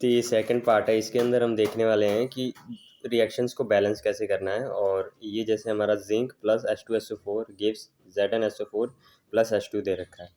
तो ये second part है। इसके अंदर हम देखने वाले हैं कि रिएक्शंस को बैलेंस कैसे करना है। और ये जैसे हमारा zinc plus H2SO4 gives ZnSO4 plus H2 दे रखा है।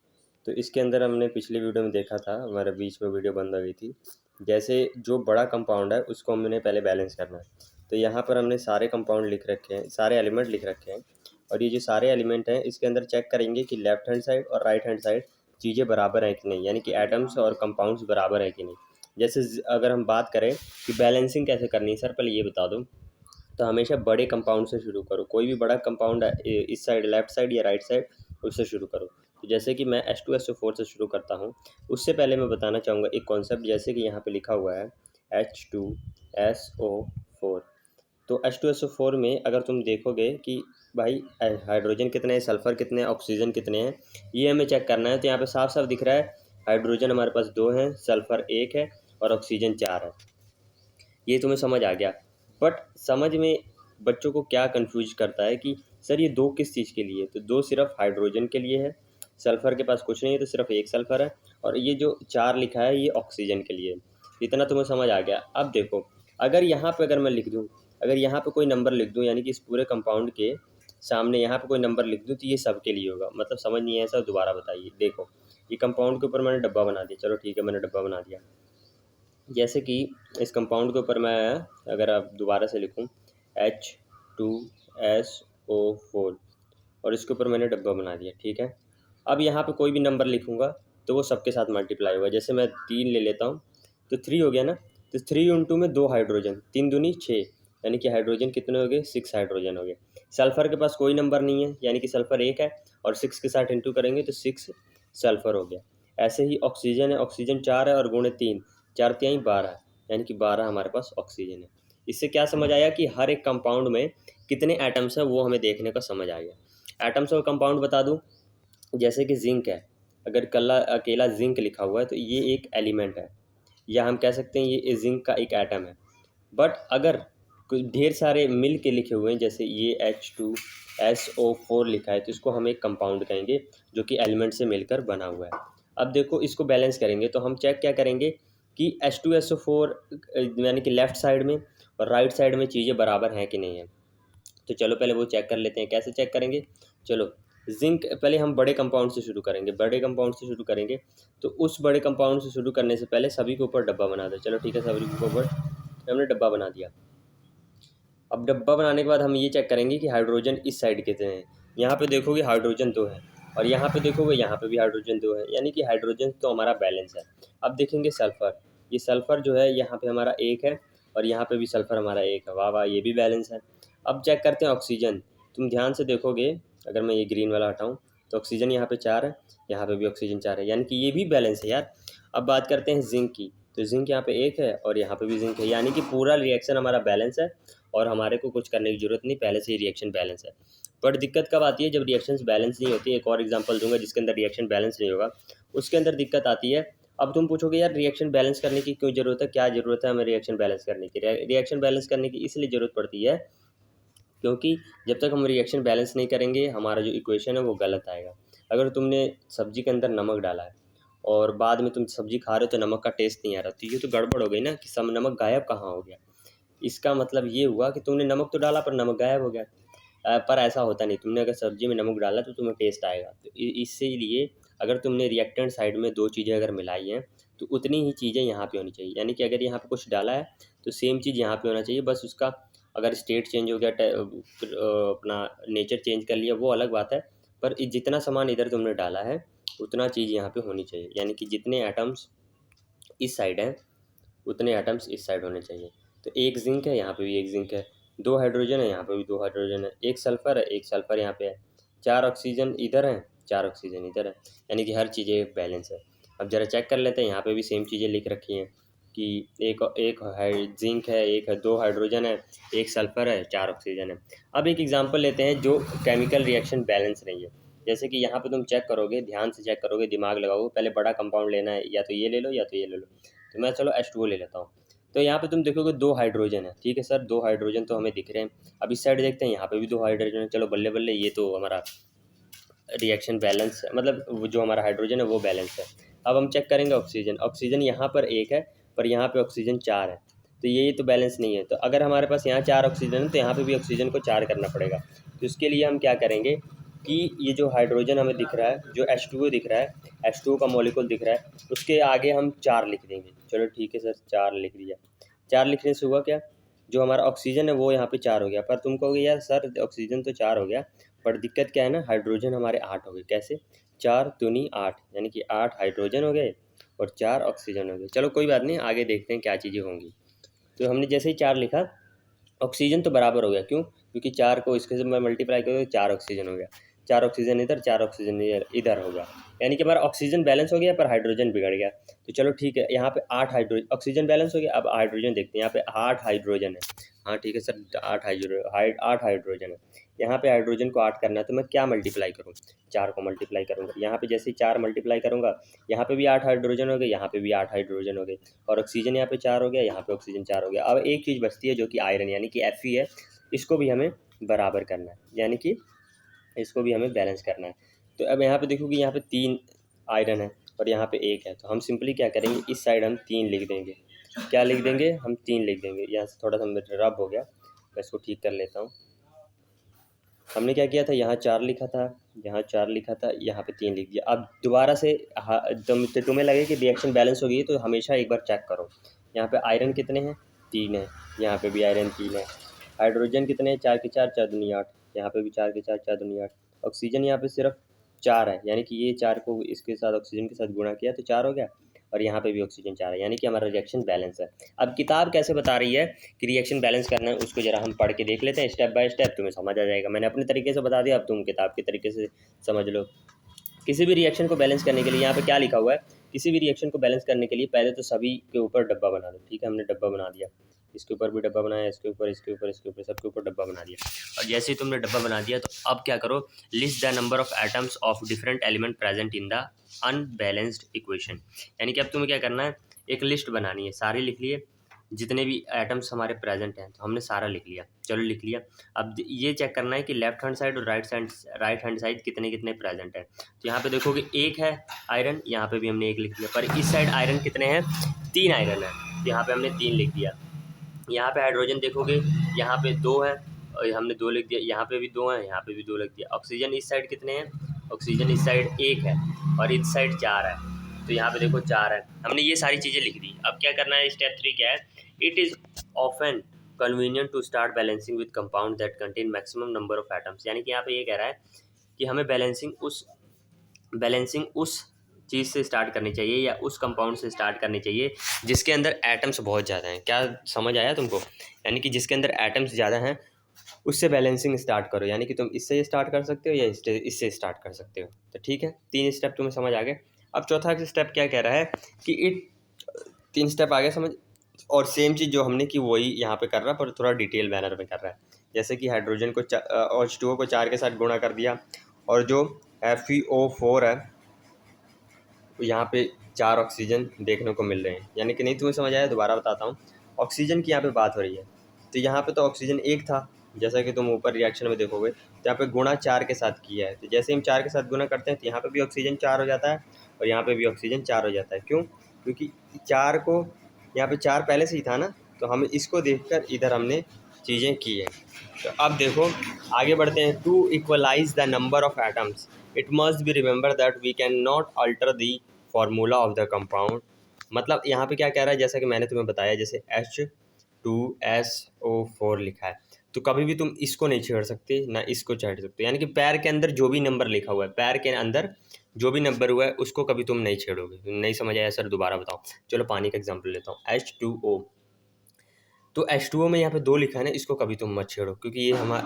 तो इसके अंदर हमने पिछली वीडियो में देखा था, हमारे बीच में वीडियो बंद हो गई थी। जैसे जो बड़ा कंपाउंड है उसको हमने पहले बैलेंस करना है। तो यहाँ पर हमने सारे कंपाउंड लिख रखे हैं, सारे एलिमेंट लिख रखे हैं। और ये जो सारे एलिमेंट हैं इसके अंदर चेक करेंगे कि लेफ्ट हैंड साइड और राइट हैंड साइड चीज़ें बराबर हैं कि नहीं, यानी कि एटम्स और कंपाउंड्स बराबर है कि नहीं। जैसे अगर हम बात करें कि बैलेंसिंग कैसे करनी है, सर पहले ये बता दो। तो हमेशा बड़े कंपाउंड से शुरू करो। कोई भी बड़ा कंपाउंड है इस साइड लेफ्ट साइड या राइट साइड, उससे शुरू करो। तो जैसे कि मैं H2SO4 से शुरू करता हूँ। उससे पहले मैं बताना चाहूँगा एक कॉन्सेप्ट, जैसे कि यहाँ पे लिखा हुआ है H2SO4। तो H2SO4 में अगर तुम देखोगे कि भाई हाइड्रोजन कितने हैं, सल्फ़र कितने हैं, ऑक्सीजन कितने हैं, ये हमें चेक करना है। तो यहाँ पे साफ साफ दिख रहा है हाइड्रोजन हमारे पास 2 हैं, सल्फ़र 1 है और ऑक्सीजन 4 है। ये तुम्हें समझ आ गया। बट समझ में बच्चों को क्या कंफ्यूज करता है कि सर ये 2 किस चीज़ के लिए, तो 2 सिर्फ हाइड्रोजन के लिए है, सल्फ़र के पास कुछ नहीं है तो सिर्फ 1 सल्फ़र है। और ये जो 4 लिखा है ये ऑक्सीजन के लिए। इतना तुम्हें समझ आ गया। अब देखो, अगर यहाँ पे अगर मैं लिख दूँ, अगर यहाँ पे कोई नंबर लिख दूँ, यानी कि इस पूरे कंपाउंड के सामने यहाँ पे कोई नंबर लिख दूँ, तो ये सब के लिए होगा। मतलब समझ नहीं आया सर, दोबारा बताइए। देखो, ये कंपाउंड के ऊपर मैंने डब्बा बना दिया। चलो ठीक है, मैंने डब्बा बना दिया। जैसे कि इस कंपाउंड के ऊपर मैं अगर आप दोबारा से लिखूं H2SO4 और इसके ऊपर मैंने डब्बा बना दिया, ठीक है। अब यहाँ पे कोई भी नंबर लिखूंगा तो वो सबके साथ मल्टीप्लाई होगा। जैसे मैं 3 ले लेता हूँ तो 3 हो गया ना। तो 3 इंटू में 2 हाइड्रोजन, 3 दूनी 6, यानी कि हाइड्रोजन कितने हो गए, 6 हाइड्रोजन हो गए। सल्फ़र के पास कोई नंबर नहीं है, यानी कि सल्फ़र 1 है और 6 के साथ इंटू करेंगे तो 6 सल्फ़र हो गया। ऐसे ही ऑक्सीजन है, ऑक्सीजन 4 है और गुणे 3, 4 तिहाई 12, यानी कि 12 हमारे पास ऑक्सीजन है। इससे क्या समझ आया कि हर एक कंपाउंड में कितने एटम्स हैं वो हमें देखने का समझ आ गया। एटम्स और कंपाउंड बता दूं, जैसे कि जिंक है, अगर कल्ला अकेला जिंक लिखा हुआ है तो ये एक एलिमेंट है, या हम कह सकते हैं ये जिंक का एक एटम है। बट अगर कुछ ढेर सारे मिल के लिखे हुए हैं, जैसे ये H2SO4 लिखा है, तो इसको हम एक कंपाउंड कहेंगे जो कि एलिमेंट से मिलकर बना हुआ है। अब देखो, इसको बैलेंस करेंगे तो हम चेक क्या करेंगे कि H2SO4 यानी कि लेफ़्ट साइड में और राइट साइड में चीज़ें बराबर हैं कि नहीं है। तो चलो पहले वो चेक कर लेते हैं। कैसे चेक करेंगे, चलो जिंक पहले हम बड़े कंपाउंड से शुरू करेंगे। बड़े कंपाउंड से शुरू करेंगे तो उस बड़े कंपाउंड से शुरू करने से पहले सभी के ऊपर डब्बा बना दो। चलो ठीक है, सभी के ऊपर हमने डब्बा बना दिया। अब डब्बा बनाने के बाद हम ये चेक करेंगे कि हाइड्रोजन इस साइड कितने हैं। यहाँ पे देखोगे हाइड्रोजन 2 है और यहाँ पे देखोगे यहाँ पे भी हाइड्रोजन 2 है, यानी कि हाइड्रोजन तो हमारा बैलेंस है। अब देखेंगे सल्फ़र, ये सल्फ़र जो है यहाँ पे हमारा 1 है और यहाँ पे भी सल्फ़र हमारा 1 है। वाह वाह, ये भी बैलेंस है। अब चेक करते हैं ऑक्सीजन। तुम ध्यान से देखोगे, अगर मैं ये ग्रीन वाला हटाऊँ तो ऑक्सीजन यहाँ पे 4 है, यहाँ पे भी ऑक्सीजन 4 है, यानी कि ये भी बैलेंस है यार। अब बात करते हैं जिंक की, तो जिंक यहाँ पे 1 है और यहाँ पे भी जिंक है, यानी कि पूरा रिएक्शन हमारा बैलेंस है और हमारे को कुछ करने की ज़रूरत नहीं, पहले से ही रिएक्शन बैलेंस है। बट दिक्कत कब आती है, जब रिएक्शंस बैलेंस नहीं होती है। एक और एग्जांपल दूंगा जिसके अंदर रिएक्शन बैलेंस नहीं होगा, उसके अंदर दिक्कत आती है। अब तुम पूछोगे यार रिएक्शन बैलेंस करने की क्यों ज़रूरत है, क्या ज़रूरत है हमें रिएक्शन बैलेंस करने की। रिएक्शन बैलेंस करने की इसलिए ज़रूरत पड़ती है क्योंकि जब तक हम रिएक्शन बैलेंस नहीं करेंगे हमारा जो इक्वेशन है वो गलत आएगा। अगर तुमने सब्जी के अंदर नमक डाला है और बाद में तुम सब्जी खा रहे हो तो नमक का टेस्ट नहीं आ रहा, तो ये तो गड़बड़ हो गई ना कि सब नमक गायब कहाँ हो गया। इसका मतलब ये हुआ कि तुमने नमक तो डाला पर नमक गायब हो गया। पर ऐसा होता नहीं, तुमने अगर सब्जी में नमक डाला तो तुम्हें टेस्ट आएगा। तो इसीलिए अगर तुमने रिएक्टेंट साइड में 2 चीज़ें अगर मिलाई हैं तो उतनी ही चीज़ें यहाँ पे होनी चाहिए, यानी कि अगर यहाँ पे कुछ डाला है तो सेम चीज़ यहाँ पे होना चाहिए। बस उसका अगर स्टेट चेंज हो गया, अपना नेचर चेंज कर लिया, वो अलग बात है। पर जितना सामान इधर तुमने डाला है उतना चीज़ यहाँ पे होनी चाहिए, यानी कि जितने एटम्स इस साइड हैं उतने एटम्स इस साइड होने चाहिए। तो एक जिंक है, यहाँ पे भी एक जिंक है, 2 हाइड्रोजन है, यहाँ पे भी 2 हाइड्रोजन है, एक सल्फ़र है, एक सल्फ़र यहाँ पे है, 4 ऑक्सीजन इधर हैं, 4 ऑक्सीजन इधर है, यानी कि हर चीज़ एक बैलेंस है। अब ज़रा चेक कर लेते हैं, यहाँ पे भी सेम चीज़ें लिख रखी हैं कि एक एक जिंक है, एक है, 2 हाइड्रोजन है, एक सल्फ़र है, 4 ऑक्सीजन है। अब एक एग्जाम्पल लेते हैं जो केमिकल रिएक्शन बैलेंस नहीं है। जैसे कि यहाँ पे तुम चेक करोगे, ध्यान से चेक करोगे, दिमाग लगाओगे, पहले बड़ा कंपाउंड लेना है, या तो ये ले लो या तो ये ले लो। तो मैं चलो H2O ले लेता हूँ। तो यहाँ पे तुम देखोगे 2 हाइड्रोजन है, ठीक है सर, 2 हाइड्रोजन तो हमें दिख रहे हैं। अब इस साइड देखते हैं, यहाँ पे भी 2 हाइड्रोजन है। चलो बल्ले बल्ले, ये तो हमारा रिएक्शन बैलेंस, मतलब जो हमारा हाइड्रोजन है वो बैलेंस है। अब हम चेक करेंगे ऑक्सीजन। ऑक्सीजन यहाँ पर 1 है पर यहाँ पे ऑक्सीजन 4 है, तो ये तो बैलेंस नहीं है। तो अगर हमारे पास यहाँ 4 ऑक्सीजन है तो यहाँ पे भी ऑक्सीजन को 4 करना पड़ेगा। तो इसके लिए हम क्या करेंगे कि ये जो हाइड्रोजन हमें दिख रहा है, जो H2O दिख रहा है, H2O का मॉलिक्यूल दिख रहा है, उसके आगे हम 4 लिख देंगे। चलो ठीक है सर, 4 लिख दिया। 4 लिखने से हुआ क्या, जो हमारा ऑक्सीजन है वो यहाँ पे 4 हो गया। पर तुम कहोगे यार सर ऑक्सीजन तो 4 हो गया, पर दिक्कत क्या है ना, हाइड्रोजन हमारे 8 हो गए। कैसे, 4 दूनी 8, यानी कि 8 हाइड्रोजन हो गए और 4 ऑक्सीजन हो गए। चलो कोई बात नहीं, आगे देखते हैं क्या चीज़ें होंगी। तो हमने जैसे ही 4 लिखा, ऑक्सीजन तो बराबर हो गया, क्यों, क्योंकि 4 को इसके से मैं मल्टीप्लाई करूँ तो 4 ऑक्सीजन हो गया। 4 ऑक्सीजन इधर, 4 ऑक्सीजन इधर होगा, यानी कि हमारा ऑक्सीजन बैलेंस हो गया पर हाइड्रोजन बिगड़ गया। तो चलो ठीक है, यहाँ पे 8 हाइड्रोजन, ऑक्सीजन बैलेंस हो गया। अब हाइड्रोजन देखते हैं, यहाँ पे 8 हाइड्रोजन है। हाँ ठीक है सर, 8 हाइड्रोजन है। यहाँ पे हाइड्रोजन को 8 करना है, तो मैं क्या मल्टीप्लाई करूँ, 4 को मल्टीप्लाई करूँगा। यहाँ पे जैसे ही 4 मल्टीप्लाई करूँगा, यहाँ पे भी 8 हाइड्रोजन हो गए, यहाँ पे भी 8 हाइड्रोजन हो गए, और ऑक्सीजन यहाँ पे 4 हो गया, यहाँ पे ऑक्सीजन 4 हो गया। अब एक चीज़ बचती है जो कि आयरन यानी कि Fe है, इसको भी हमें बराबर करना है, यानी कि इसको भी हमें बैलेंस करना है। तो अब यहाँ पे देखो कि यहाँ पे 3 आयरन है और यहाँ पे 1 है, तो हम सिंपली क्या करेंगे, इस साइड हम 3 लिख देंगे। क्या लिख देंगे, हम 3 लिख देंगे। यहाँ से थोड़ा सा मेरा रब हो गया, मैं इसको ठीक कर लेता हूँ। हमने क्या किया था, यहाँ 4 लिखा था, यहाँ 4 लिखा था, यहाँ पे 3 लिख दिया। अब दोबारा से तुम्हें लगे कि रिएक्शन बैलेंस हो गई है, तो हमेशा एक बार चेक करो। यहाँ पे आयरन कितने हैं, 3 है, यहाँ पे भी आयरन 3 है। हाइड्रोजन कितने हैं, 4 के 4, 4 दूनी 8, यहाँ पे भी 4 के 4, 4 दूनी 8। ऑक्सीजन यहाँ पे सिर्फ 4 है, यानी कि ये 4 को इसके साथ ऑक्सीजन के साथ गुणा किया तो 4 हो गया, और यहाँ पे भी ऑक्सीजन 4 है, यानी कि हमारा रिएक्शन बैलेंस है। अब किताब कैसे बता रही है कि रिएक्शन बैलेंस करना है, उसको जरा हम पढ़ के देख लेते हैं स्टेप बाय स्टेप, तुम्हें समझ आ जाएगा। मैंने अपने तरीके से बता दिया, अब तुम किताब के तरीके से समझ लो। किसी भी रिएक्शन को बैलेंस करने के लिए यहाँ पे क्या लिखा हुआ है, किसी भी रिएक्शन को बैलेंस करने के लिए पहले तो सभी के ऊपर डब्बा बना दो। ठीक है, हमने डब्बा बना दिया, इसके ऊपर भी डब्बा बनाया, इसके ऊपर, इसके ऊपर, इसके ऊपर, सबके ऊपर डब्बा बना दिया। और जैसे ही तुमने डब्बा बना दिया, तो अब क्या करो, list the number of atoms of different element present in the unbalanced equation. यानी कि अब तुम्हें क्या करना है, एक लिस्ट बनानी है, सारे लिख लिए जितने भी एटम्स हमारे प्रेजेंट हैं, तो हमने सारा लिख लिया। चलो लिख लिया। अब ये चेक करना है कि लेफ्ट हैंड साइड और राइट हैंड साइड कितने कितने प्रेजेंट है। तो यहाँ पे देखोगे 1 है आयरन, यहाँ पे भी हमने 1 लिख दिया, पर इस साइड आयरन कितने हैं, 3 आयरन है, तो यहाँ पे हमने 3 लिख दिया। यहाँ पे हाइड्रोजन देखोगे, यहाँ पे 2 है और हमने 2 लिख दिया, यहाँ पे भी 2 है, यहाँ पे भी 2 लिख दिया। ऑक्सीजन इस साइड कितने हैं, ऑक्सीजन इस साइड 1 है और इस साइड 4 है, तो यहाँ पे देखो 4 है। हमने ये सारी चीज़ें लिख दी। अब क्या करना है, स्टेप 3 क्या है, it is often convenient to start balancing with compound that contain maximum number of atoms. यानी कि यहाँ पे ये कह रहा है कि हमें बैलेंसिंग उस चीज़ से स्टार्ट करनी चाहिए या उस कंपाउंड से स्टार्ट करनी चाहिए जिसके अंदर एटम्स बहुत ज़्यादा हैं। क्या समझ आया तुमको, यानी कि जिसके अंदर एटम्स ज़्यादा हैं उससे बैलेंसिंग स्टार्ट करो। यानी कि तुम इससे स्टार्ट कर सकते हो या इससे स्टार्ट कर सकते हो। तो ठीक है, 3 स्टेप तुम्हें समझ आ गए। अब चौथा स्टेप क्या कह रहा है कि 3 स्टेप आगे समझ, और सेम चीज़ जो हमने की वही यहाँ पे कर रहा है, पर थोड़ा डिटेल मैनर में कर रहा है। जैसे कि हाइड्रोजन को H2O को 4 के साथ गुणा कर दिया, और जो FeO4 है यहाँ पे 4 ऑक्सीजन देखने को मिल रहे हैं। यानी कि नहीं तुम्हें समझ आया, दोबारा बताता हूँ। ऑक्सीजन की यहाँ पे बात हो रही है, तो यहाँ पे तो ऑक्सीजन 1 था, जैसा कि तुम ऊपर रिएक्शन में देखोगे, तो यहाँ पे गुणा 4 के साथ किया है। तो जैसे हम 4 के साथ गुणा करते हैं तो यहाँ पे भी ऑक्सीजन 4 हो जाता है और यहाँ पे भी ऑक्सीजन 4 हो जाता है। क्यों, क्योंकि 4 को यहाँ पे 4 पहले से ही था ना, तो हम इसको देखकर इधर हमने चीज़ें की हैं। तो अब देखो आगे बढ़ते हैं। To equalize the number of atoms it must be remember that we can not alter the formula of the compound. मतलब यहाँ पे क्या कह रहा है, जैसा कि मैंने तुम्हें बताया, जैसे H2SO4 लिखा है, तो कभी भी तुम इसको नहीं छेड़ सकते ना इसको छेड़ सकते। यानी कि पैर के अंदर जो भी नंबर लिखा हुआ है, पैर के अंदर जो भी नंबर हुआ है उसको कभी तुम नहीं छेड़ोगे। नहीं समझ आया सर, दोबारा बताओ। चलो पानी का एग्जाम्पल लेता हूँ, H2O, तो H2O में यहाँ पे 2 लिखा है ना, इसको कभी तुम मत छेड़ो, क्योंकि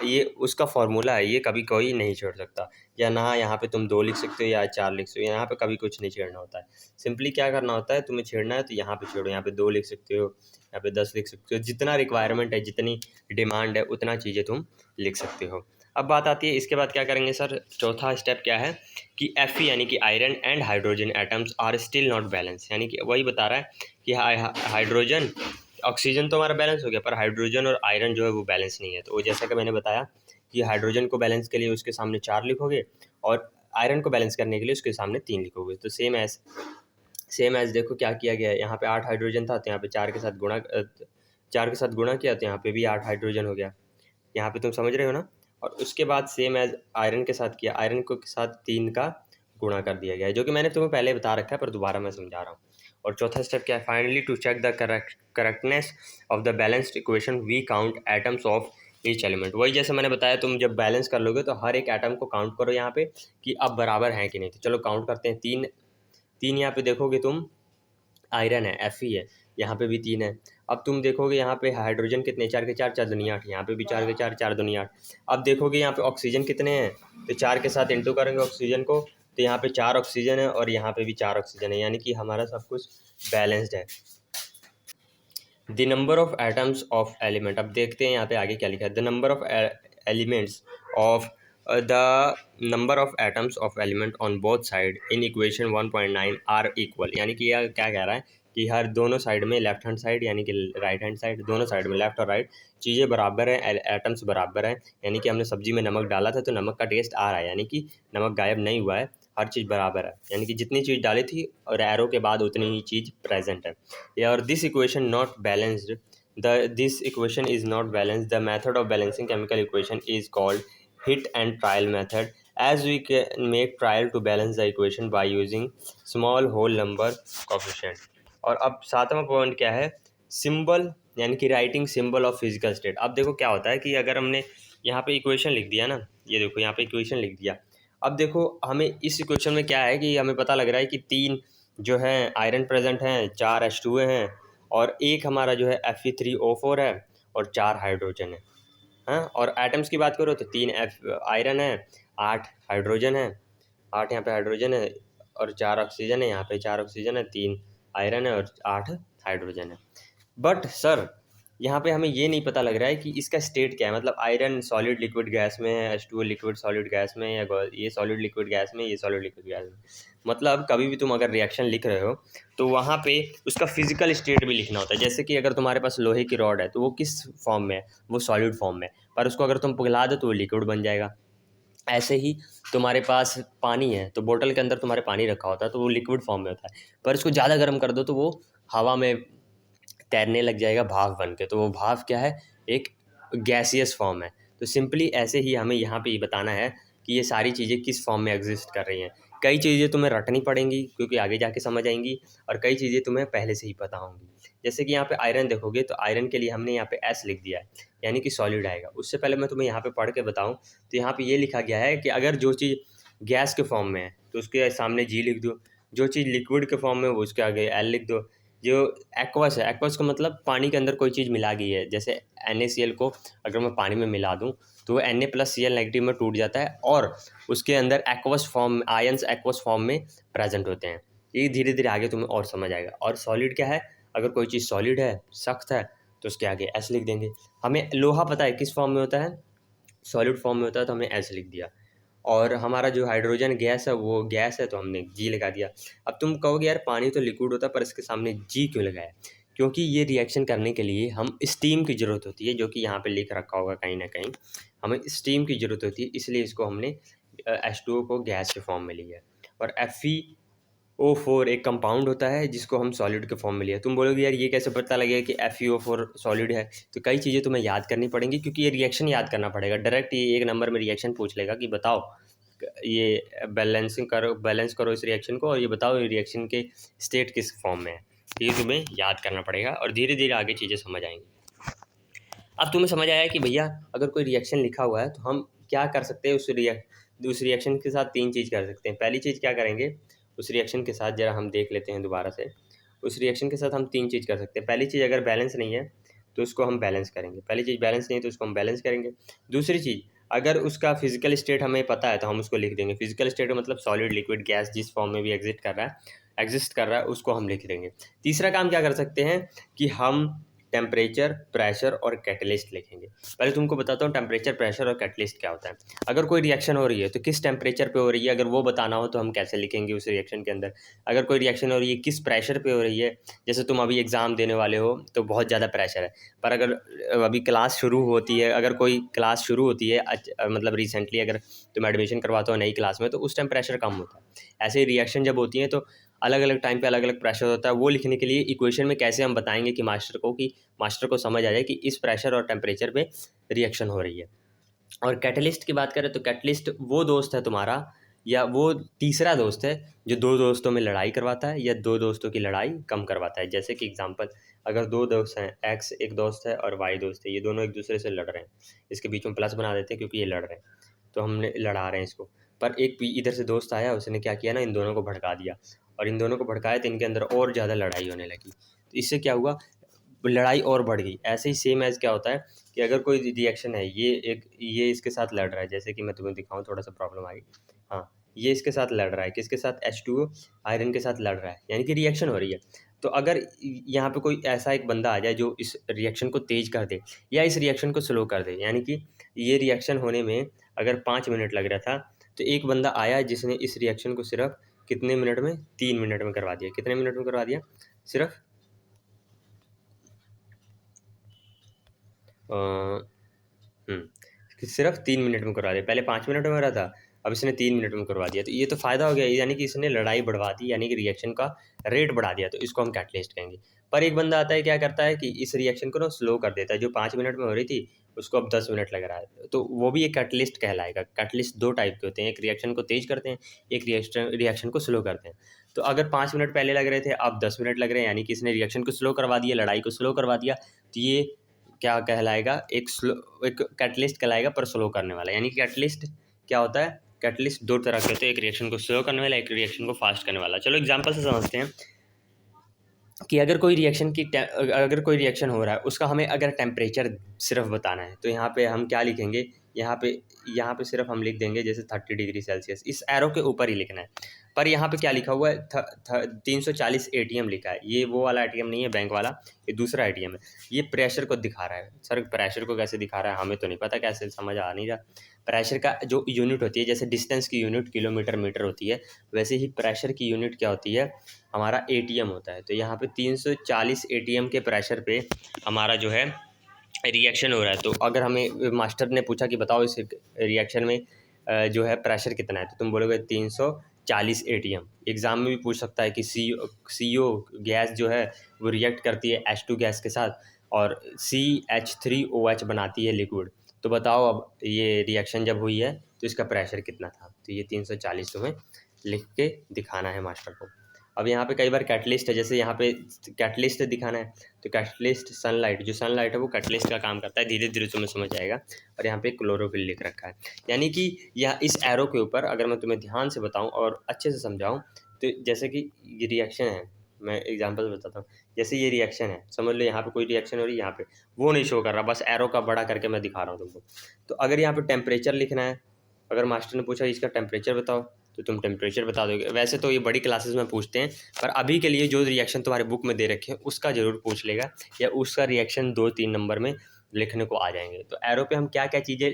ये उसका फॉर्मूला है, ये कभी कोई नहीं छेड़ सकता। या ना यहाँ पे तुम 2 लिख सकते हो या 4 लिख सकते हो, यहाँ पे कभी कुछ नहीं छेड़ना होता है। सिंपली क्या करना होता है, तुम्हें छेड़ना है तो यहाँ पे छेड़ो, यहाँ पे 2 लिख सकते हो, यहाँ पे 10 लिख सकते हो, जितना रिक्वायरमेंट है, जितनी डिमांड है उतना चीज़ें तुम लिख सकते हो। अब बात आती है इसके बाद क्या करेंगे सर, चौथा स्टेप क्या है कि Fe यानी कि iron and hydrogen atoms are still not balance. यानी कि वही बता रहा है कि हाइड्रोजन, ऑक्सीजन तो हमारा बैलेंस हो गया, पर हाइड्रोजन और आयरन जो है वो बैलेंस नहीं है। तो वो जैसा कि मैंने बताया कि हाइड्रोजन को बैलेंस के लिए उसके सामने 4 लिखोगे और आयरन को बैलेंस करने के लिए उसके सामने 3 लिखोगे। तो सेम सेम एज देखो क्या किया गया है, यहाँ पे 8 हाइड्रोजन था तो यहाँ पे 4 के साथ गुणा 4 के साथ गुणा किया तो यहाँ पे भी 8 हाइड्रोजन हो गया। यहाँ पे तुम समझ रहे हो ना। और उसके बाद सेम एज आयरन के साथ किया, आयरन को के साथ 3 का गुणा कर दिया गया है, जो कि मैंने तुम्हें पहले बता रखा है पर दोबारा मैं समझा रहा हूँ। और चौथा स्टेप क्या है, finally to check the correctness of the balanced equation we count atoms of each element. वही जैसे मैंने बताया, तुम जब बैलेंस कर लोगे तो हर एक एटम को काउंट करो यहाँ पे कि अब बराबर है कि नहीं। तो चलो काउंट करते हैं। तीन यहाँ पे देखोगे तुम, आयरन है, Fe है, यहाँ पे भी 3 है। अब तुम देखोगे यहाँ पे हाइड्रोजन कितने, 4 के 4 4 दूनी 8, यहाँ पे भी 4 के 4 4 दूनी 8। अब देखोगे यहाँ पे ऑक्सीजन कितने हैं, तो 4 के साथ इंटू करेंगे ऑक्सीजन को, तो यहाँ पे 4 ऑक्सीजन है और यहाँ पे भी 4 ऑक्सीजन है, यानी कि हमारा सब कुछ बैलेंस्ड है। The number of atoms of element, अब देखते हैं यहाँ पे आगे क्या लिखा है। The number of elements of the number of atoms of element on both side in equation 1.9 are equal, यानी कि यह क्या कह रहा है कि हर दोनों साइड में, लेफ्ट हैंड साइड यानी कि राइट हैंड साइड, दोनों साइड में लेफ्ट और राइट चीज़ें बराबर हैं, एटम्स बराबर हैं। यानी कि हमने सब्जी में नमक डाला था तो नमक का टेस्ट आ रहा है, यानी कि नमक गायब नहीं हुआ है, हर चीज़ बराबर है, यानी कि जितनी चीज़ डाली थी और एरो के बाद उतनी ही चीज़ प्रेजेंट है। और this equation not balanced, this equation is not balanced. The method of balancing chemical equation is called hit and trial method, as we can make trial to balance the equation by using small whole number coefficient। और अब सातवां point क्या है, symbol यानी कि writing symbol of physical state. अब देखो क्या होता है कि अगर हमने यहाँ पे इक्वेशन लिख दिया ना, ये देखो यहाँ पे इक्वेशन लिख दिया। अब देखो हमें इस इक्वेशन में क्या है कि हमें पता लग रहा है कि 3 जो है आयरन प्रेजेंट हैं, 4 H2 हैं और एक हमारा जो है Fe3O4 है और 4 हाइड्रोजन है। हाँ, और एटम्स की बात करो तो 3 आयरन है, 8 हाइड्रोजन है, 8 यहाँ पे हाइड्रोजन है और 4 ऑक्सीजन है, यहाँ पे 4 ऑक्सीजन है, 3 आयरन है और 8 हाइड्रोजन है। बट सर यहाँ पे हमें ये नहीं पता लग रहा है कि इसका स्टेट क्या है, मतलब आयरन सॉलिड लिक्विड गैस में है, H2O लिक्विड सॉलिड गैस में, या ये सॉलिड लिक्विड गैस में, ये सॉलिड लिक्विड गैस में। मतलब कभी भी तुम अगर रिएक्शन लिख रहे हो तो वहाँ पे उसका फिजिकल स्टेट भी लिखना होता है। जैसे कि अगर तुम्हारे पास लोहे की रॉड है तो वो किस फॉर्म में है, वो सॉलिड फॉर्म में, पर उसको अगर तुम पिघला दो तो वो लिक्विड बन जाएगा। ऐसे ही तुम्हारे पास पानी है तो बोतल के अंदर तुम्हारे पानी रखा होता है तो वो लिक्विड फॉर्म में होता है, पर उसको ज़्यादा गर्म कर दो तो वो हवा में तैरने लग जाएगा भाप बन के, तो वो भाप क्या है, एक गैसियस फॉर्म है। तो सिंपली ऐसे ही हमें यहाँ पे ये बताना है कि ये सारी चीज़ें किस फॉर्म में एग्जिस्ट कर रही हैं। कई चीज़ें तुम्हें रटनी पड़ेंगी क्योंकि आगे जाके समझ आएंगी, और कई चीज़ें तुम्हें पहले से ही पता होंगी। जैसे कि यहाँ पे आयरन देखोगे तो आयरन के लिए हमने यहाँ पे S लिख दिया है, यानी कि सॉलिड आएगा। उससे पहले मैं तुम्हें यहाँ पे पढ़ के बताऊँ तो यहाँ पे ये लिखा गया है कि अगर जो चीज़ गैस के फॉर्म में है तो उसके सामने G लिख दो, जो चीज़ लिक्विड के फॉर्म में वो उसके आगे L लिख दो। जो एक्वस है, एक्वस का मतलब पानी के अंदर कोई चीज़ मिला गई है, जैसे NaCl को अगर मैं पानी में मिला दूं तो वो Na+Cl नेगेटिव में टूट जाता है और उसके अंदर aqueous form, ions aqueous form में प्रेजेंट होते हैं। ये धीरे धीरे आगे तुम्हें और समझ आएगा। और सॉलिड क्या है, अगर कोई चीज़ सॉलिड है, सख्त है, तो उसके आगे S लिख देंगे। हमें लोहा पता है किस फॉर्म में होता है, सॉलिड फॉर्म में होता है, तो हमने S लिख दिया। और हमारा जो हाइड्रोजन गैस है वो गैस है तो हमने G लगा दिया। अब तुम कहोगे यार पानी तो लिक्विड होता है पर इसके सामने G क्यों लगाया, क्योंकि ये रिएक्शन करने के लिए हम स्टीम की ज़रूरत होती है, जो कि यहाँ पे लिख रखा होगा कहीं ना कहीं, हमें स्टीम की ज़रूरत होती है, इसलिए इसको हमने H2O को गैस के फॉर्म में लिया। और FeO4 एक कंपाउंड होता है जिसको हम सॉलिड के फॉर्म में लिया। तुम बोलोगे यार ये कैसे पता लगेगा कि FeO4 सॉलिड है, तो कई चीज़ें तुम्हें याद करनी पड़ेंगी क्योंकि ये रिएक्शन याद करना पड़ेगा। डायरेक्ट ये एक नंबर में रिएक्शन पूछ लेगा कि बताओ ये बैलेंस करो इस रिएक्शन को और ये बताओ ये रिएक्शन के स्टेट किस फॉर्म में है। ये तुम्हें याद करना पड़ेगा और धीरे धीरे आगे चीज़ें समझ आएंगी। अब तुम्हें समझ आया कि भैया अगर कोई रिएक्शन लिखा हुआ है तो हम क्या कर सकते हैं, उस रिएक्शन के साथ 3 चीज़ कर सकते हैं। पहली चीज़ क्या करेंगे, उस रिएक्शन के साथ ज़रा हम देख लेते हैं दोबारा से। उस रिएक्शन के साथ हम 3 चीज़ कर सकते हैं। पहली चीज़, अगर बैलेंस नहीं है तो उसको हम बैलेंस करेंगे। पहली चीज़ बैलेंस नहीं है तो उसको हम बैलेंस करेंगे। दूसरी चीज़, अगर उसका फिजिकल स्टेट हमें पता है तो हम उसको लिख देंगे। फिजिकल स्टेट मतलब सॉलिड लिक्विड गैस जिस फॉर्म में भी एग्जिस्ट कर रहा है उसको हम लिख देंगे। तीसरा काम क्या कर सकते हैं कि हम टेम्परेचर, प्रेशर और कैटलिस्ट लिखेंगे। पहले तुमको बताता हूँ टेम्परेचर, प्रेशर और कैटलिस्ट क्या होता है। अगर कोई रिएक्शन हो रही है तो किस टेम्परेचर पे हो रही है, अगर वो बताना हो तो हम कैसे लिखेंगे उस रिएक्शन के अंदर। अगर कोई रिएक्शन हो रही है किस प्रेशर पे हो रही है, जैसे तुम अभी एग्ज़ाम देने वाले हो तो बहुत ज़्यादा प्रेशर है, पर अगर अभी क्लास शुरू होती है, अगर कोई क्लास शुरू होती है मतलब रिसेंटली अगर तुम एडमिशन करवाते हो नई क्लास में तो उस टाइम प्रेशर कम होता है। ऐसे ही रिएक्शन जब होती है तो अलग अलग टाइम पे अलग अलग प्रेशर होता है, वो लिखने के लिए इक्वेशन में कैसे हम बताएंगे कि मास्टर को समझ आ जाए कि इस प्रेशर और टेम्परेचर पे रिएक्शन हो रही है। और कैटलिस्ट की बात करें तो कैटलिस्ट वो दोस्त है तुम्हारा या वो तीसरा दोस्त है जो दो दोस्तों में लड़ाई करवाता है या दो दोस्तों की लड़ाई कम करवाता है। जैसे कि एग्जांपल, अगर दो दोस्त हैं, एक्स एक दोस्त है और वाई दोस्त है, ये दोनों एक दूसरे से लड़ रहे हैं, इसके बीच में प्लस बना देते हैं क्योंकि ये लड़ रहे हैं, तो हमने लड़ा रहे हैं इसको। पर एक इधर से दोस्त आया, उसने क्या किया ना, इन दोनों को भड़का दिया, और इन दोनों को भड़काया तो इनके अंदर और ज़्यादा लड़ाई होने लगी। तो इससे क्या हुआ, लड़ाई और बढ़ गई। ऐसे ही सेम एज क्या होता है कि अगर कोई रिएक्शन है, ये इसके साथ लड़ रहा है, जैसे कि मैं तुम्हें दिखाऊं, थोड़ा सा प्रॉब्लम आई। हाँ, ये इसके साथ लड़ रहा है, किसके साथ, H2O आयरन के साथ लड़ रहा है, यानी कि रिएक्शन हो रही है। तो अगर यहाँ पे कोई ऐसा एक बंदा आ जाए जो इस रिएक्शन को तेज कर दे या इस रिएक्शन को स्लो कर दे, यानी कि ये रिएक्शन होने में अगर 5 मिनट लग रहा था, तो एक बंदा आया जिसने इस रिएक्शन को सिर्फ कितने मिनट में, 3 मिनट में करवा दिया। कितने मिनट में करवा दिया, सिर्फ कि सिर्फ 3 मिनट में करवा दिया। पहले 5 मिनट में हो रहा था, अब इसने 3 मिनट में करवा दिया। तो ये तो फ़ायदा हो गया, यानी कि इसने लड़ाई बढ़वा दी, यानी कि रिएक्शन का रेट बढ़ा दिया, तो इसको हम कैटलिस्ट कहेंगे। पर एक बंदा आता है, क्या करता है कि इस रिएक्शन को ना स्लो कर देता है, जो 5 मिनट में हो रही थी उसको अब 10 मिनट लग रहा है, तो वो भी एक कैटलिस्ट कहलाएगा। कैटलिस्ट दो टाइप के होते हैं, एक रिएक्शन को तेज करते हैं, एक रिएक्शन को स्लो करते हैं। तो अगर 5 मिनट पहले लग रहे थे, अब 10 मिनट लग रहे हैं, यानी कि इसने रिएक्शन को स्लो करवा दिया, लड़ाई को स्लो करवा दिया, तो ये क्या कहलाएगा, एक कैटलिस्ट कहलाएगा, पर स्लो करने वाला। यानी कि कैटलिस्ट क्या होता है, कैटलिस्ट दो तरह के होते हैं, एक रिएक्शन को स्लो करने वाला, एक रिएक्शन को फास्ट करने वाला। चलो एग्जांपल से समझते हैं कि अगर कोई रिएक्शन हो रहा है, उसका हमें अगर टेम्परेचर सिर्फ बताना है, तो यहाँ पे हम क्या लिखेंगे, यहाँ पे सिर्फ हम लिख देंगे जैसे 30 डिग्री सेल्सियस, इस एरो के ऊपर ही लिखना है। पर यहाँ पे क्या लिखा हुआ है, 340 ATM लिखा है। ये वो वाला ATM नहीं है बैंक वाला, ये दूसरा ATM है। ये प्रेशर को दिखा रहा है। सर प्रेशर को कैसे दिखा रहा है, हमें तो नहीं पता, कैसे समझ आ नहीं रहा। प्रेशर का जो यूनिट होती है, जैसे डिस्टेंस की यूनिट किलोमीटर मीटर होती है, वैसे ही प्रेशर की यूनिट क्या होती है, हमारा ATM होता है। तो यहाँ पे 340 ATM के प्रेशर पे हमारा जो है रिएक्शन हो रहा है। तो अगर हमें मास्टर ने पूछा कि बताओ इस रिएक्शन में जो है प्रेशर कितना है, तो तुम बोलोगे 340 ATM। एग्ज़ाम में भी पूछ सकता है कि CO गैस जो है वो रिएक्ट करती है H2 गैस के साथ, और CH3OH बनाती है लिक्विड। तो बताओ अब ये रिएक्शन जब हुई है तो इसका प्रेशर कितना था। तो ये 340 तुम्हें लिख के दिखाना है मास्टर को। अब यहाँ पे कई बार कैटलिस्ट है, जैसे यहाँ पे कैटलिस्ट दिखाना है, तो कैटलिस्ट सनलाइट, जो सनलाइट है वो कैटलिस्ट का काम करता है, धीरे धीरे तुम्हें समझ आएगा। और यहाँ पे क्लोरोफिल लिख रखा है, यानी कि यह इस एरो के ऊपर अगर मैं तुम्हें ध्यान से बताऊँ और अच्छे से समझाऊँ, तो जैसे कि ये रिएक्शन है, मैं एग्जाम्पल बताता हूँ। जैसे ये रिएक्शन है, समझ लो यहाँ पे कोई रिएक्शन हो रही है, यहाँ पे वो नहीं शो कर रहा, बस एरो का बड़ा करके मैं दिखा रहा हूँ तुमको। तो अगर यहाँ पे टेम्परेचर लिखना है, अगर मास्टर ने पूछा इसका टेम्परेचर बताओ, तो तुम टेम्परेचर बता दोगे। वैसे तो ये बड़ी क्लासेस में पूछते हैं, पर अभी के लिए जो रिएक्शन तुम्हारे बुक में दे रखे हैं उसका ज़रूर पूछ लेगा, या उसका रिएक्शन 2-3 नंबर में लिखने को आ जाएंगे। तो एरो पे हम क्या क्या चीज़ें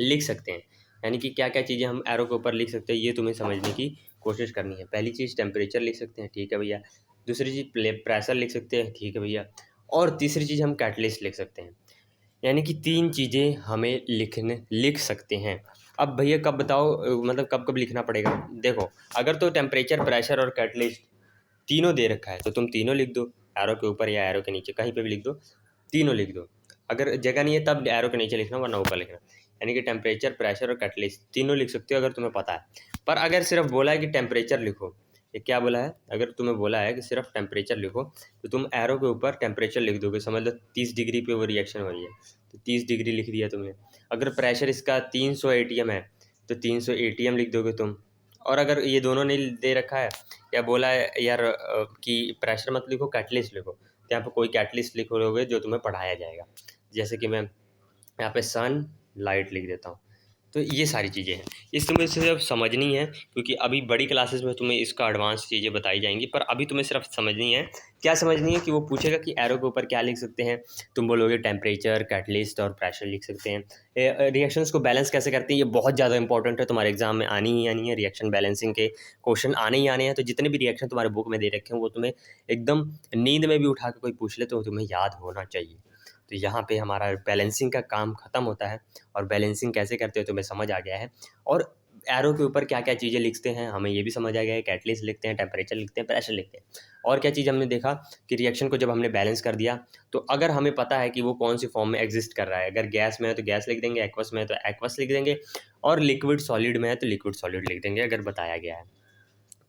लिख सकते हैं, यानी कि क्या क्या चीज़ें हम एरो के ऊपर लिख सकते हैं, ये तुम्हें समझने की कोशिश करनी है। पहली चीज़ टेम्परेचर लिख सकते हैं, ठीक है भैया। दूसरी चीज़ प्रेशर लिख सकते हैं, ठीक है भैया। और तीसरी चीज़ हम कैटलिस्ट लिख सकते हैं। यानी कि 3 चीज़ें हमें लिख सकते हैं। अब भैया कब बताओ, मतलब कब कब लिखना पड़ेगा। देखो, अगर तो टेम्परेचर, प्रेशर और कैटलिस्ट तीनों दे रखा है तो तुम तीनों लिख दो, एरो के ऊपर या एरो के नीचे कहीं पे भी लिख दो, तीनों लिख दो। अगर जगह नहीं है तब एरो के नीचे लिखना, वरना ऊपर लिखना। यानी कि टेम्परेचर, प्रेशर और कैटलिस्ट तीनों लिख सकते हो अगर तुम्हें पता है। पर अगर सिर्फ बोला है कि टेम्परेचर लिखो, ये क्या बोला है, अगर तुम्हें बोला है कि सिर्फ टेम्परेचर लिखो, तो तुम एरो के ऊपर टेम्परेचर लिख दोगे। समझ लो 30 डिग्री पे वो रिएक्शन हो रही है, तो 30 डिग्री लिख दिया तुमने। अगर प्रेशर इसका 300 ATM है, तो 300 ATM लिख दोगे तुम। और अगर ये दोनों नहीं दे रखा है, या बोला है यार कि प्रेशर मत लिखो, कैटलिस्ट लिखो, तो यहाँ पे कोई कैटलिस्ट लिखोगे जो तुम्हें पढ़ाया जाएगा। जैसे कि मैं यहाँ पे सन लाइट लिख देता हूँ। तो ये सारी चीज़ें हैं, इस तुम्हें सिर्फ समझनी है, क्योंकि अभी बड़ी क्लासेस में तुम्हें इसका एडवांस चीज़ें बताई जाएंगी, पर अभी तुम्हें सिर्फ समझनी है। क्या समझनी है कि वो पूछेगा कि एरो के ऊपर क्या लिख सकते हैं, तुम बोलोगे टेम्परेचर, कैटलिस्ट और प्रेशर लिख सकते हैं। रिएक्शंस को बैलेंस कैसे करते हैं, ये बहुत ज़्यादा इंपॉर्टेंट है, तुम्हारे एग्जाम में आनी ही आनी है। रिएक्शन बैलेंसिंग के क्वेश्चन आने ही आने हैं, तो जितने भी रिएक्शन तुम्हारे बुक में दे रखे हैं वो तुम्हें एकदम नींद में भी उठा के कोई पूछ ले तो तुम्हें याद होना चाहिए। तो यहाँ पे हमारा बैलेंसिंग का काम ख़त्म होता है, और बैलेंसिंग कैसे करते हो तुम्हें समझ आ गया है। और एरो के ऊपर क्या क्या चीज़ें लिखते हैं हमें ये भी समझ आ गया है, कैटलिस्ट लिखते हैं, टेम्परेचर लिखते हैं, प्रेशर लिखते हैं। और क्या चीज़ हमने देखा कि रिएक्शन को जब हमने बैलेंस कर दिया तो अगर हमें पता है कि वो कौन सी फॉर्म में एग्जिस्ट कर रहा है, अगर गैस में है तो गैस लिख देंगे, एक्वस में है तो एक्वस लिख देंगे, और लिक्विड सॉलिड में है तो लिक्विड सॉलिड लिख देंगे अगर बताया गया है।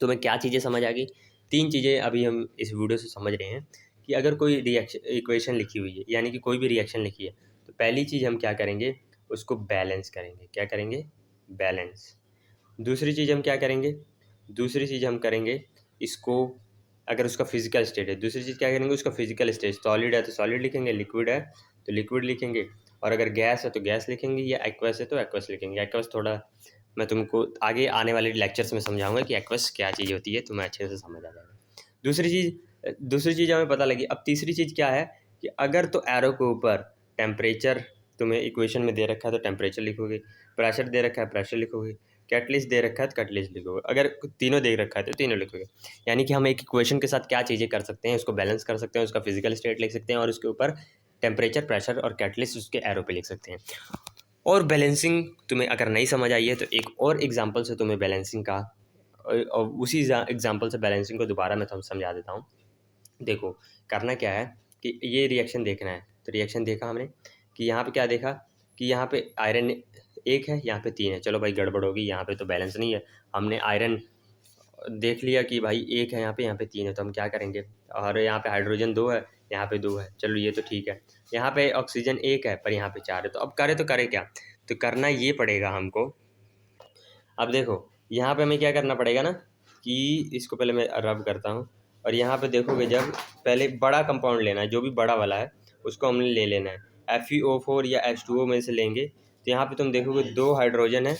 तो मैं क्या चीज़ें समझ आ गई, 3 चीज़ें अभी हम इस वीडियो से समझ रहे हैं कि अगर कोई रिएक्शन इक्वेशन लिखी हुई है, यानी कि कोई भी रिएक्शन लिखी है, तो पहली चीज़ हम क्या करेंगे, उसको बैलेंस करेंगे। क्या करेंगे? बैलेंस। दूसरी चीज़ हम क्या करेंगे, दूसरी चीज़ हम करेंगे इसको, अगर उसका फिजिकल स्टेट है, दूसरी चीज़ क्या करेंगे, उसका फिजिकल स्टेट, सॉलिड है तो सॉलिड लिखेंगे, लिक्विड है तो लिक्विड लिखेंगे, और अगर गैस है तो गैस लिखेंगे, या एक्वस है तो एक्वस लिखेंगे। एक्वस थोड़ा मैं तुमको आगे आने वाले लेक्चर्स में समझाऊंगा कि एक्वस क्या चीज़ होती है, तुम्हें अच्छे से समझ आ जाएगा। दूसरी चीज़ हमें पता लगी। अब तीसरी चीज़ क्या है कि अगर तो एरो के ऊपर टेम्परेचर तुम्हें इक्वेशन में दे रखा है तो टेम्परेचर लिखोगे, प्रेशर दे रखा है प्रेशर लिखोगे, कैटलिस्ट दे रखा है तो कैटलिस्ट लिखोगे, अगर तीनों दे रखा है तो तीनों लिखोगे। यानी कि हम एक इक्वेशन के साथ क्या चीज़ें कर सकते हैं, उसको बैलेंस कर सकते हैं, उसका फिजिकल स्टेट लिख सकते हैं, और उसके ऊपर टेम्परेचर, प्रेशर और कैटलिस्ट उसके एरो पे लिख सकते हैं। और बैलेंसिंग तुम्हें अगर नहीं समझ आई है तो एक और एग्जांपल से तुम्हें बैलेंसिंग का, और उसी एग्जांपल से बैलेंसिंग को दोबारा मैं समझा देता हूँ। देखो, करना क्या है कि ये रिएक्शन देखना है, तो रिएक्शन देखा हमने कि यहाँ पे क्या देखा कि यहाँ पे आयरन 1 है, यहाँ पे 3 है। चलो भाई गड़बड़ होगी, यहाँ पे तो बैलेंस नहीं है। हमने आयरन देख लिया कि भाई 1 है यहाँ पे 3 है, तो हम क्या करेंगे, और यहाँ पे हाइड्रोजन 2 है, यहाँ पे 2 है, चलो ये तो ठीक है। यहाँ पे ऑक्सीजन 1 है पर यहाँ पे 4 है, तो अब करे क्या, तो करना ये पड़ेगा हमको। अब देखो यहाँ पे हमें क्या करना पड़ेगा ना, कि इसको पहले मैं रब करता हूँ, और यहाँ पे देखोगे जब पहले बड़ा कंपाउंड लेना है, जो भी बड़ा वाला है उसको हमने ले लेना है। FeO4 या H2O में से लेंगे, तो यहाँ पे तुम देखोगे 2 हाइड्रोजन है,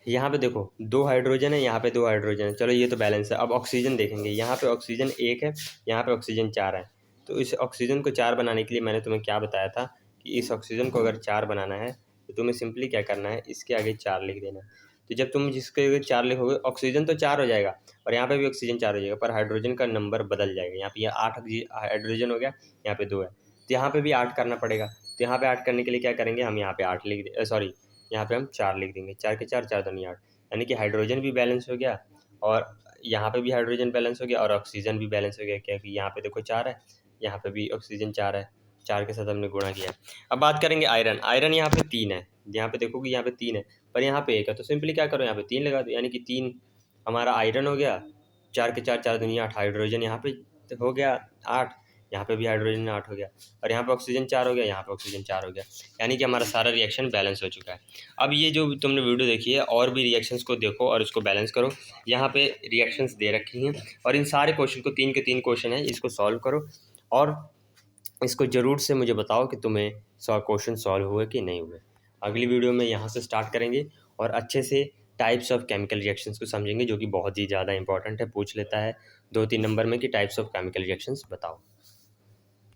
यहाँ पे देखो 2 हाइड्रोजन है, यहाँ पे 2 हाइड्रोजन है, चलो ये तो बैलेंस है। अब ऑक्सीजन देखेंगे, यहाँ पे ऑक्सीजन 1 है, यहाँ पे ऑक्सीजन 4 है। तो इस ऑक्सीजन को 4 बनाने के लिए मैंने तुम्हें क्या बताया था कि इस ऑक्सीजन को अगर 4 बनाना है तो तुम्हें सिंपली क्या करना है, इसके आगे 4 लिख देना है। तो जब तुम जिसके आगे 4 लिखोगे, ऑक्सीजन तो 4 हो जाएगा और यहाँ पे भी ऑक्सीजन 4 हो जाएगा, पर हाइड्रोजन का नंबर बदल जाएगा। यहाँ पे ये 8 हाइड्रोजन हो गया, यहाँ पे 2 है, तो यहाँ पे भी 8 करना पड़ेगा। तो यहाँ पे 8 करने के लिए क्या करेंगे, हम यहाँ पे 8 लिख दे, सॉरी यहाँ पे हम 4 लिख देंगे। 4 के 4, 4 दूनी 8, यानी कि हाइड्रोजन भी बैलेंस हो गया, और यहाँ पे भी हाइड्रोजन बैलेंस हो गया, और ऑक्सीजन भी बैलेंस हो गया, क्योंकि यहाँ पे देखो 4 है, यहाँ पे भी ऑक्सीजन 4 है, 4 के साथ हमने गुणा किया। अब बात करेंगे आयरन। आयरन यहाँ पे 3 है, यहाँ पे देखोगे यहाँ पे 3 है पर यहाँ पे 1 है, तो सिंपली क्या करो, यहाँ पे 3 लगा दो, यानी कि 3 हमारा आयरन हो गया। 4 के 4, 4 दूनी 8, हाइड्रोजन यहाँ पे हो गया 8, यहाँ पे भी हाइड्रोजन 8 हो गया, और यहाँ पे ऑक्सीजन 4 हो गया, यहाँ पे ऑक्सीजन 4 हो गया, यानी कि हमारा सारा रिएक्शन बैलेंस हो चुका है। अब ये जो तुमने वीडियो देखी है, और भी रिएक्शंस को देखो और उसको बैलेंस करो। यहाँ पे रिएक्शंस दे रखी हैं, और इन सारे क्वेश्चन को 3 के 3 क्वेश्चन है, इसको सॉल्व करो, और इसको ज़रूर से मुझे बताओ कि तुम्हें क्वेश्चन सॉल्व हुए कि नहीं हुए। अगली वीडियो में यहाँ से स्टार्ट करेंगे और अच्छे से टाइप्स ऑफ केमिकल रिएक्शंस को समझेंगे, जो कि बहुत ही ज़्यादा इंपॉर्टेंट है, पूछ लेता है 2-3 नंबर में कि टाइप्स ऑफ केमिकल रिएक्शंस बताओ।